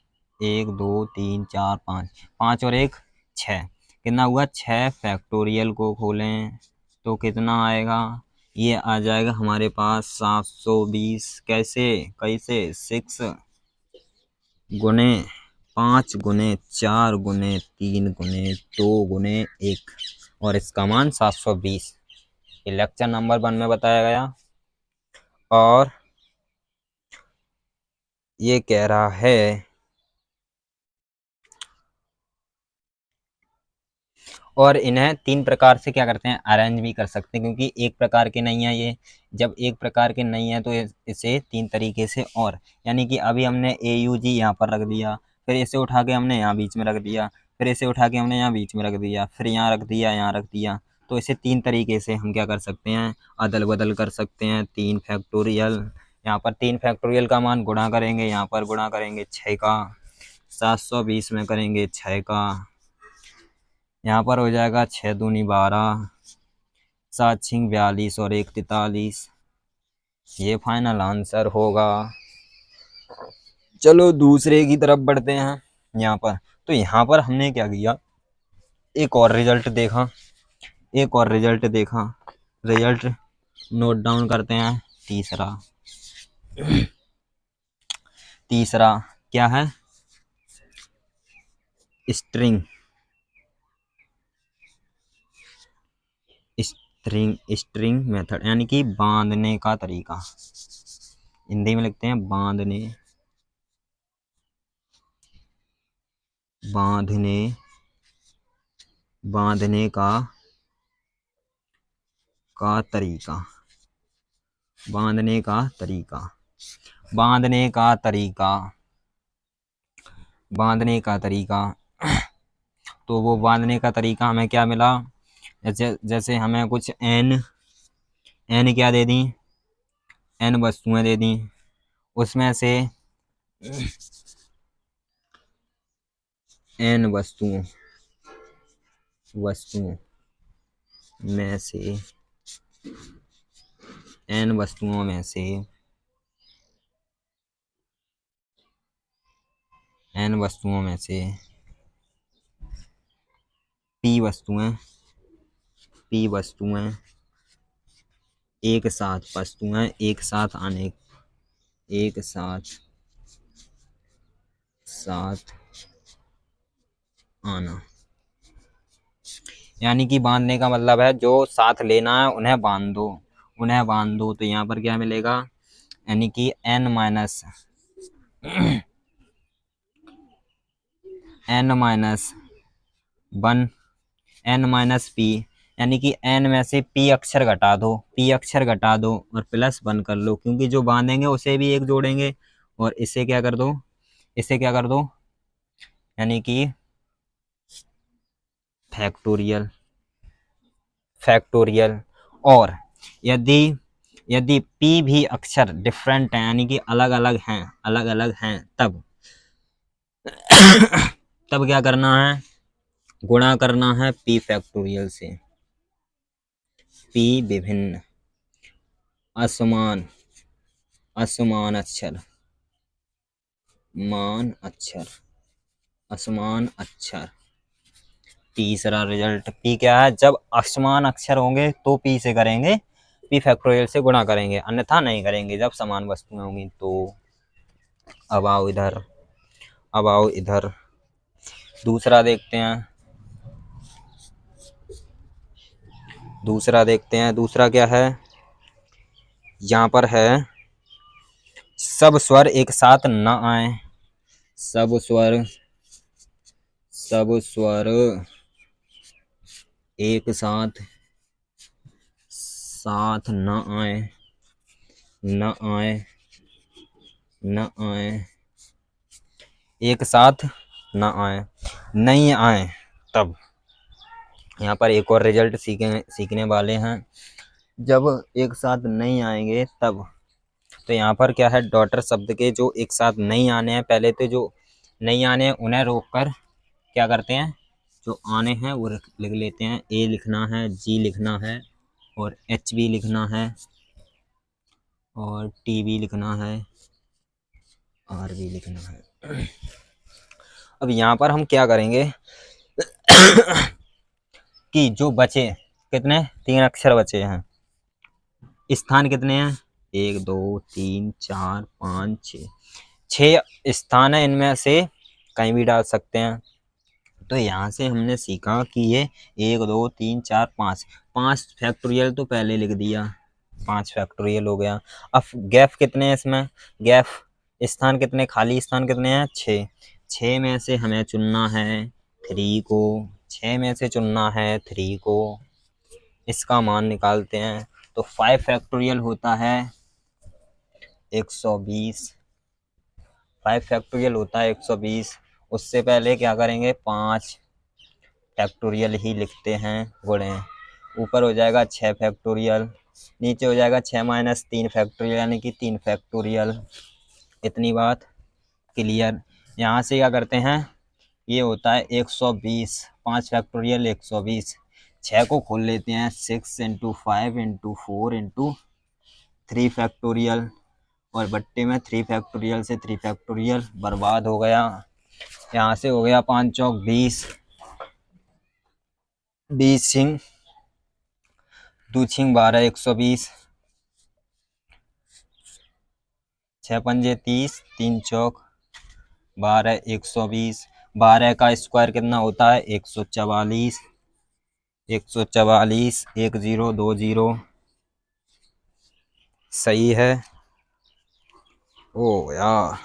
A: 1, 2, 3, 4, 5, 5 और 1 6। कितना हुआ? 6 फैक्टोरियल को खोलें तो कितना आएगा? ये आ जाएगा हमारे पास 720। कैसे कैसे? 6 गुने 5 गुने 4 गुने 3 गुने 2 गुने 1 और इसका मान 720। ये लेक्चर नंबर 1 में बताया गया। और ये कह रहा है, और इन्हें 3 प्रकार से क्या करते हैं, अरेंज भी कर सकते हैं, क्योंकि एक प्रकार के नहीं है ये। जब एक प्रकार के नहीं है तो इसे 3 तरीके से, और यानी कि अभी हमने AUG यहाँ पर रख दिया, फिर इसे उठा के हमने यहाँ बीच में रख दिया, फिर इसे उठा के हमने यहाँ बीच में रख दिया, फिर यहाँ रख दिया, यहाँ रख दिया। तो इसे 3 तरीके से हम क्या कर सकते हैं, अदल बदल कर सकते हैं। 3 फैक्टोरियल, यहाँ पर 3 फैक्टोरियल का मान गुणा करेंगे, यहाँ पर गुणा करेंगे 6 का, 720 में करेंगे 6 का, यहाँ पर हो जाएगा 6 दूनी 12, 7 छिंग 42 और 1 43। ये फाइनल आंसर होगा। चलो दूसरे की तरफ बढ़ते हैं। यहाँ पर तो यहाँ पर हमने क्या किया, एक और रिजल्ट देखा, एक और रिजल्ट देखा। रिजल्ट नोट डाउन करते हैं। तीसरा क्या है, स्ट्रिंग स्ट्रिंग मेथड, यानी कि बांधने का तरीका। हिंदी में लिखते हैं बांधने का तरीका। बांधने का तरीका, बांधने का तरीका, बांधने का तरीका। तो वो बांधने का तरीका हमें क्या मिला, जैसे हमें कुछ n क्या दे दी, n वस्तुएं दे दी, उसमें से n वस्तुओं में से n वस्तुओं में से p वस्तुएं एक साथ आना। यानी कि बांधने का मतलब है जो साथ लेना है उन्हें बांध दो। तो यहाँ पर क्या मिलेगा, यानी कि n माइनस p, यानी कि n में से p अक्षर घटा दो और प्लस 1 कर लो, क्योंकि जो बांधेंगे उसे भी एक जोड़ेंगे, और इसे क्या कर दो, यानी कि फैक्टोरियल। और यदि p भी अक्षर डिफरेंट है, यानी कि अलग अलग हैं, तब क्या करना है, गुणा करना है p फैक्टोरियल से। p विभिन्न असमान अक्षर। तीसरा रिजल्ट p क्या है, जब असमान अक्षर होंगे तो p से करेंगे, p फैक्टोरियल से गुणा करेंगे, अन्यथा नहीं करेंगे जब समान वस्तुएं होंगी। तो अब आओ इधर दूसरा देखते हैं। दूसरा क्या है, यहाँ पर है सब स्वर एक साथ न आए, सब स्वर एक साथ न आए, एक साथ न आए, नहीं आए, तब यहाँ पर एक और रिजल्ट सीखने वाले हैं। जब एक साथ नहीं आएंगे तब, तो यहाँ पर क्या है, डॉटर शब्द के जो एक साथ नहीं आने हैं, पहले तो जो नहीं आने हैं उन्हें रोककर क्या करते हैं, जो आने हैं वो लिख लेते हैं। A लिखना है, G लिखना है, और H भी लिखना है, और T भी लिखना है, R भी लिखना है। अब यहाँ पर हम क्या करेंगे कि जो बचे, कितने 3 अक्षर बचे हैं, स्थान कितने हैं, 1 2 3 4 5 6 स्थान है, इनमें से कहीं भी डाल सकते हैं। तो यहाँ से हमने सीखा कि ये 1 2 3 4 5 फैक्टोरियल तो पहले लिख दिया, 5 फैक्टोरियल हो गया। अब गैप कितने हैं इसमें, गैप स्थान कितने, खाली स्थान कितने हैं, 6 में से हमें चुनना है 3 को, 6 में से चुनना है 3 को, इसका मान निकालते हैं। तो 5 फैक्टोरियल होता है 120, 5 फैक्टोरियल होता है 120। उससे पहले क्या करेंगे, 5 फैक्टोरियल ही लिखते हैं, गुणे, ऊपर हो जाएगा 6 फैक्टोरियल, नीचे हो जाएगा 6 माइनस 3 फैक्टोरियल यानी कि 3 फैक्टोरियल। इतनी बात क्लियर। यहाँ से क्या करते हैं, ये होता है 120, 5 फैक्टोरियल 120, 6 को खोल लेते हैं, 6 इंटू 5 इंटू 4 इंटू 3 फैक्टोरियल, और बट्टे में 3 फैक्टोरियल से 3 फैक्टोरियल बर्बाद हो गया। यहाँ से हो गया 5 चौक 20, 20 छिंग 2 छिंग 12, 120, 6 पंजे 30, 3 चौक 12, 120। 12 का स्क्वायर कितना होता है, 144, 144, 1 0 2 0, सही है। ओ यार,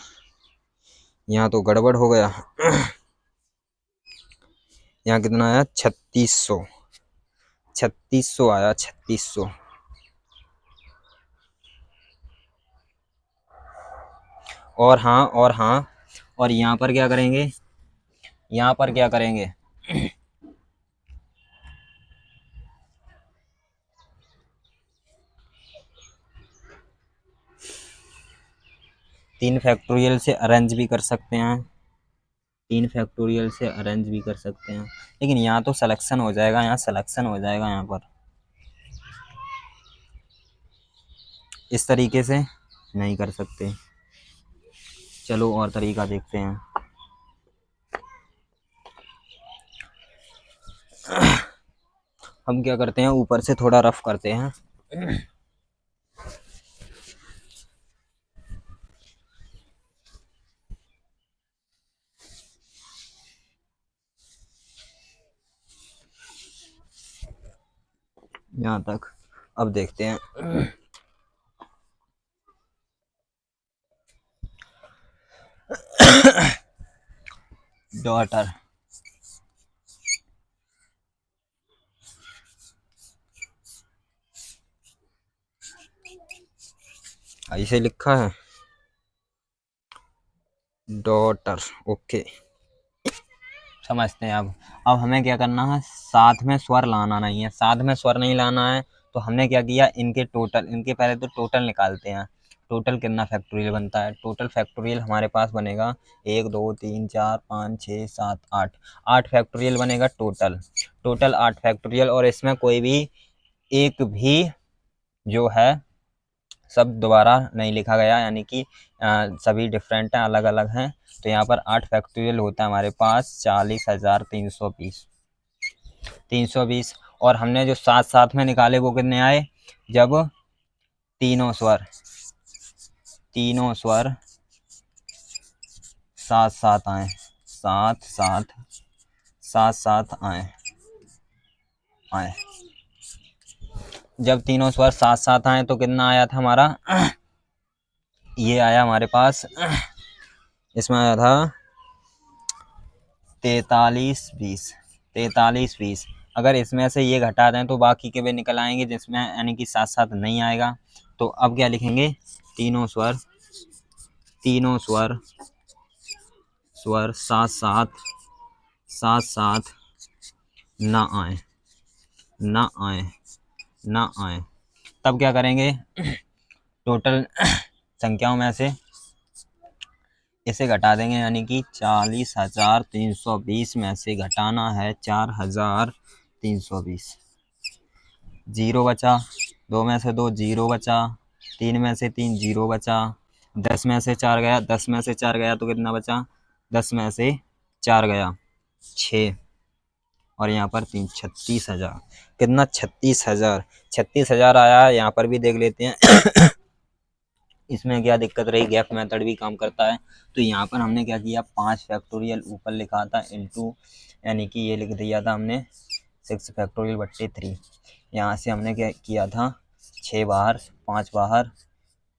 A: यहाँ तो गड़बड़ हो गया। यहाँ कितना आया, 3600, 3600 आया, 3600। और हाँ, और यहाँ पर क्या करेंगे, यहाँ पर क्या करेंगे, 3 फैक्टोरियल से अरेंज भी कर सकते हैं, 3 फैक्टोरियल से अरेंज भी कर सकते हैं, लेकिन यहाँ तो सिलेक्शन हो जाएगा, यहाँ सिलेक्शन हो जाएगा यहाँ पर। इस तरीके से नहीं कर सकते। चलो और तरीका देखते हैं। हम क्या करते हैं, ऊपर से थोड़ा रफ करते हैं। यहाँ तक। अब देखते हैं। डॉटर, ऐसे लिखा है, डॉटर, ओके, समझते हैं। अब हमें क्या करना है, साथ में स्वर लाना नहीं है, साथ में स्वर नहीं लाना है। तो हमने क्या किया, इनके टोटल, इनके पहले तो टोटल निकालते हैं। टोटल कितना फैक्टोरियल बनता है, टोटल फैक्टोरियल हमारे पास बनेगा 1 2 3 4 5 6 7 8, 8 फैक्टोरियल बनेगा टोटल, टोटल 8 फैक्टोरियल। और इसमें कोई भी एक भी जो है सब दोबारा नहीं लिखा गया, यानी कि सभी डिफरेंट हैं, अलग अलग हैं। तो यहाँ पर 8 फैक्टोरियल होता है हमारे पास 40,320, 320। और हमने जो साथ साथ में निकाले वो कितने आए, जब तीनों स्वर साथ साथ आए, साथ साथ आए, जब तीनों स्वर साथ साथ आए तो कितना आया था हमारा, ये आया हमारे पास, इसमें आया था 4320, 4320। अगर इसमें से ये घटा दें तो बाकी के भी निकल आएंगे, जिसमें यानी कि साथ साथ नहीं आएगा। तो अब क्या लिखेंगे, तीनों स्वर साथ साथ ना आए, तब क्या करेंगे, टोटल संख्याओं में से इसे घटा देंगे, यानी कि 40,320 में से घटाना है 4,320। 0 बचा, 2 में से 2 0 बचा, 3 में से 3 0 बचा, 10 में से 4 गया, 10 में से 4 गया तो कितना बचा, 10 में से 4 गया 6, और यहाँ पर 3, 36,000। कितना, 36,000, 36,000 आया है। यहाँ पर भी देख लेते हैं। इसमें क्या दिक्कत रही, गैप मेथड भी काम करता है। तो यहाँ पर हमने क्या किया, 5 फैक्टोरियल ऊपर लिखा था इंटू, यानी कि ये लिख दिया था हमने 6 फैक्टोरियल बट्टे 3। यहाँ से हमने क्या किया था, 6 बाहर 5 बाहर,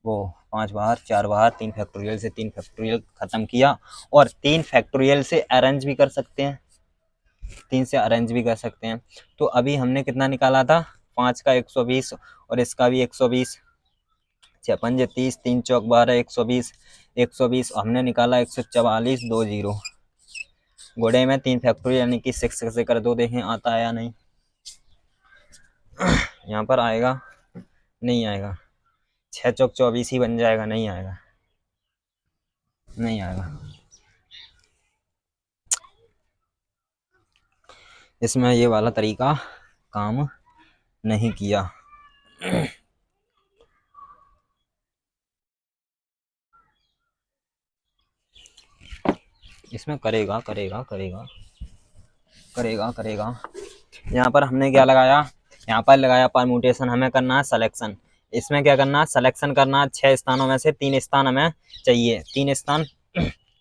A: वो 5 बाहर 4 बाहर, 3 फैक्टोरियल से 3 फैक्टोरियल ख़त्म किया। और 3 फैक्टोरियल से अरेंज भी कर सकते हैं, 3 से अरेंज भी कर सकते हैं। तो अभी हमने कितना निकाला था, 5 का 120 और इसका भी 120, 6 पंजे 30, 3 चौक 12, 120, 120 हमने निकाला 144, 2 जीरो। घोड़े में 3 फैक्टोरियल यानी कि 6 से कर दो, देखें आता है या नहीं। यहाँ पर आएगा, नहीं आएगा, 6 चौक 24 ही बन जाएगा, नहीं आएगा, नहीं आएगा। इसमें ये वाला तरीका काम नहीं किया। इसमें करेगा करेगा करेगा करेगा करेगा। यहाँ पर हमने क्या लगाया, यहाँ पर लगाया परम्यूटेशन, हमें करना है सिलेक्शन। इसमें क्या करना है, सिलेक्शन करना है। 6 स्थानों में से 3 स्थान हमें चाहिए, 3 स्थान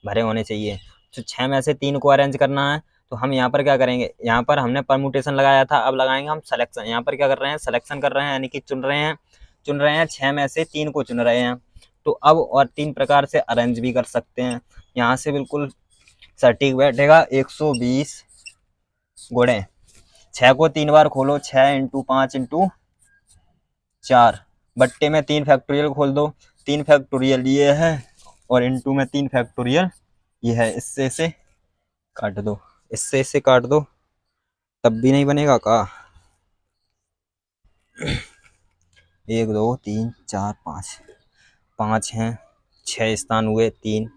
A: भरे होने चाहिए। तो 6 में से 3 को अरेंज करना है। तो हम यहाँ पर क्या करेंगे, यहाँ पर हमने परम्यूटेशन लगाया था, अब लगाएंगे हम सिलेक्शन। यहाँ पर क्या कर रहे हैं, सिलेक्शन कर रहे हैं, यानी कि चुन रहे हैं, 6 में से 3 को चुन रहे हैं। तो अब और 3 प्रकार से अरेंज भी कर सकते हैं। यहाँ से बिल्कुल सटीक बैठेगा 120 गुणे 6 को 3 बार खोलो, 6 इंटू 5 इंटू 4, बट्टे में 3 फैक्टोरियल खोल दो, 3 फैक्टोरियल ये है और इंटू में 3 फैक्टोरियल ये है। इससे से काट दो, इससे इसे काट दो, तब भी नहीं बनेगा का। 1 2 3 4 5, 5 हैं, 6 स्थान हुए, 3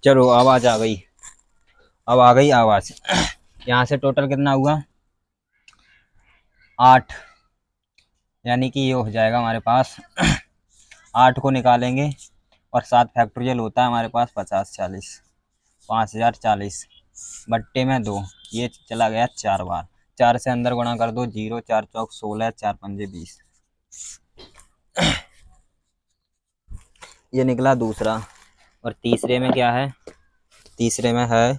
A: चलो आवाज़ आ गई, अब आ गई आवाज़। यहाँ से टोटल कितना हुआ 8, यानी कि ये हो जाएगा हमारे पास 8 को निकालेंगे और 7 फैक्टोरियल होता है हमारे पास 50 40, 5040 बट्टे में 2, ये चला गया 4 बार। 4 से अंदर गुणा कर दो, 0 4 चौक 16, 4 पंजे 20, ये निकला दूसरा। और तीसरे में क्या है, तीसरे में है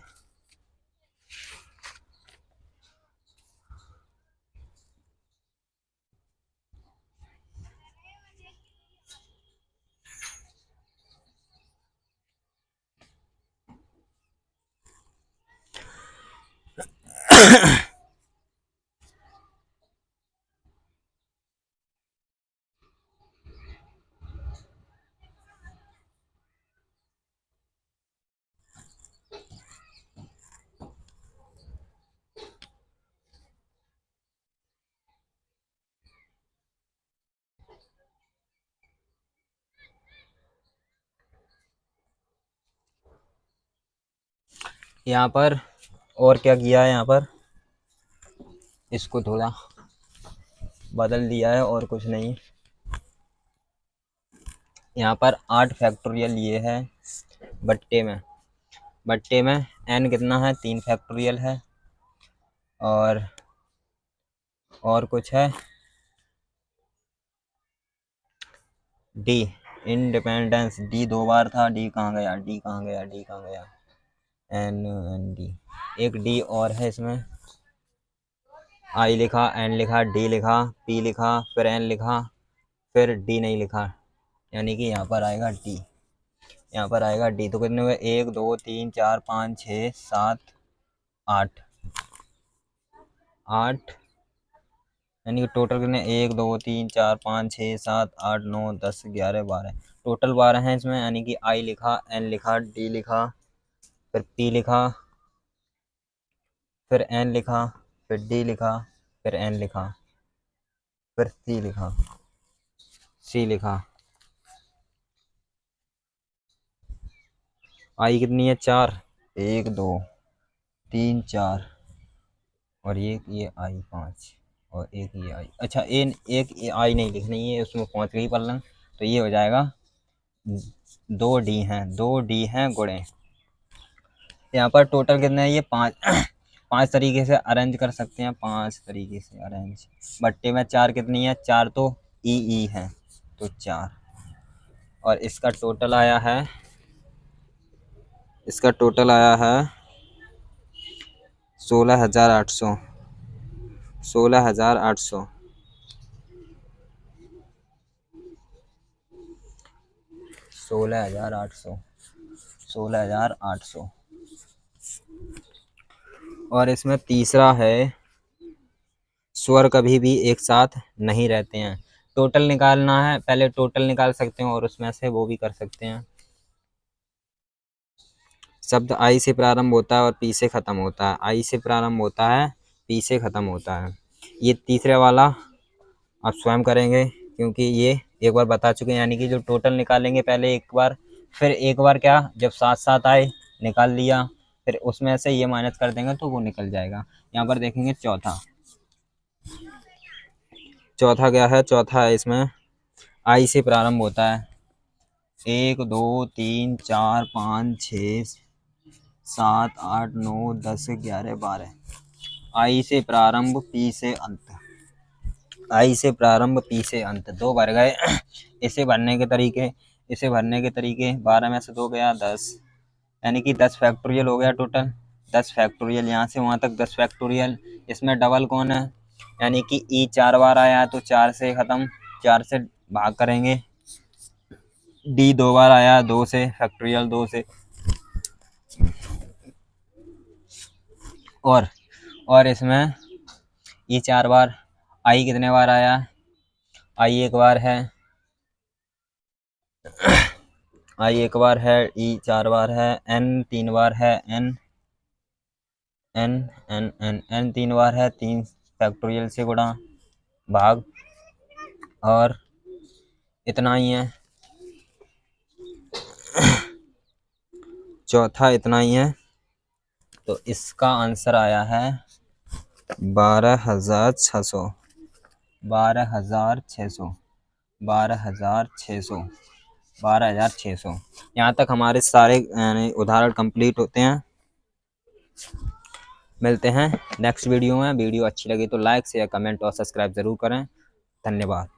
A: यहाँ पर। और क्या किया है यहाँ पर, इसको थोड़ा बदल दिया है और कुछ नहीं। यहाँ पर 8 फैक्टोरियल ये है बट्टे में, बट्टे में n कितना है 3 फैक्टोरियल है, और कुछ है d इंडिपेंडेंस, d 2 बार था, d कहाँ गया, d कहाँ गया, d कहाँ गया, n d, एक d और है इसमें, i लिखा, n लिखा, d लिखा, p लिखा, फिर n लिखा, फिर d नहीं लिखा, यानी कि यहाँ पर आएगा d, यहाँ पर आएगा d। तो कितने हुए 1 2 3 4 5 6 7 8, 8 यानी कि टोटल कितने 1 2 3 4 5 6 7 8 9 10 11 12, टोटल 12 हैं इसमें। यानी कि आई लिखा, एन लिखा, डी लिखा, फिर पी लिखा, फिर एन लिखा, फिर डी लिखा, फिर एन लिखा, फिर सी लिखा, सी लिखा। आई कितनी है 4, 1 2 3 4, और ये आई 5, और एक ये आई, अच्छा एन एक ये आई नहीं लिखनी है, उसमें पहुंच गई पलंग, तो ये हो जाएगा 2 डी हैं, 2 डी हैं गुणे। यहाँ पर टोटल कितने हैं ये 5, 5 तरीके से अरेंज कर सकते हैं, 5 तरीके से अरेंज। बट्टे में 4 कितनी है, 4 तो ई है, तो 4, और इसका टोटल आया है, इसका टोटल आया है 16,800, 16,800, 16,800, 16,800। और इसमें तीसरा है स्वर कभी भी एक साथ नहीं रहते हैं। टोटल निकालना है, पहले टोटल निकाल सकते हैं और उसमें से वो भी कर सकते हैं। शब्द आई से प्रारंभ होता है और पी से खत्म होता है, आई से प्रारंभ होता है, पी से खत्म होता है। ये तीसरे वाला आप स्वयं करेंगे क्योंकि ये एक बार बता चुके हैं। यानी कि जो टोटल निकालेंगे पहले एक बार, फिर एक बार क्या जब साथ साथ आए निकाल लिया, फिर उसमें से ये माइनस कर देंगे तो वो निकल जाएगा। यहाँ पर देखेंगे चौथा, चौथा क्या है, चौथा है इसमें आई से प्रारंभ होता है, 1 2 3 4 5 6 7 8 9 10 11 12, आई से प्रारंभ पी से अंत, आई से प्रारंभ पी से अंत, 2 भर गए। इसे भरने के तरीके, इसे भरने के तरीके, 12 में से 2 गया 10, यानी कि 10 फैक्टोरियल हो गया टोटल, 10 फैक्टोरियल यहाँ से वहाँ तक 10 फैक्टोरियल। इसमें डबल कौन है, यानी कि ई 4 बार आया तो 4 से ख़त्म, 4 से भाग करेंगे। डी 2 बार आया, 2 से फैक्टोरियल, 2 से। और इसमें ई 4 बार, आई कितने बार आया, आई एक बार है, आई एक बार है, ई 4 बार है, एन 3 बार है, n n n n n 3 बार है, 3 फैक्टोरियल से गुणा भाग, और इतना ही है। चौथा इतना ही है, तो इसका आंसर आया है 12,600, 12,600, 12,600, 12,600। यहाँ तक हमारे सारे उदाहरण कंप्लीट होते हैं। मिलते हैं नेक्स्ट वीडियो में। वीडियो अच्छी लगी तो लाइक शेयर कमेंट और सब्सक्राइब ज़रूर करें। धन्यवाद।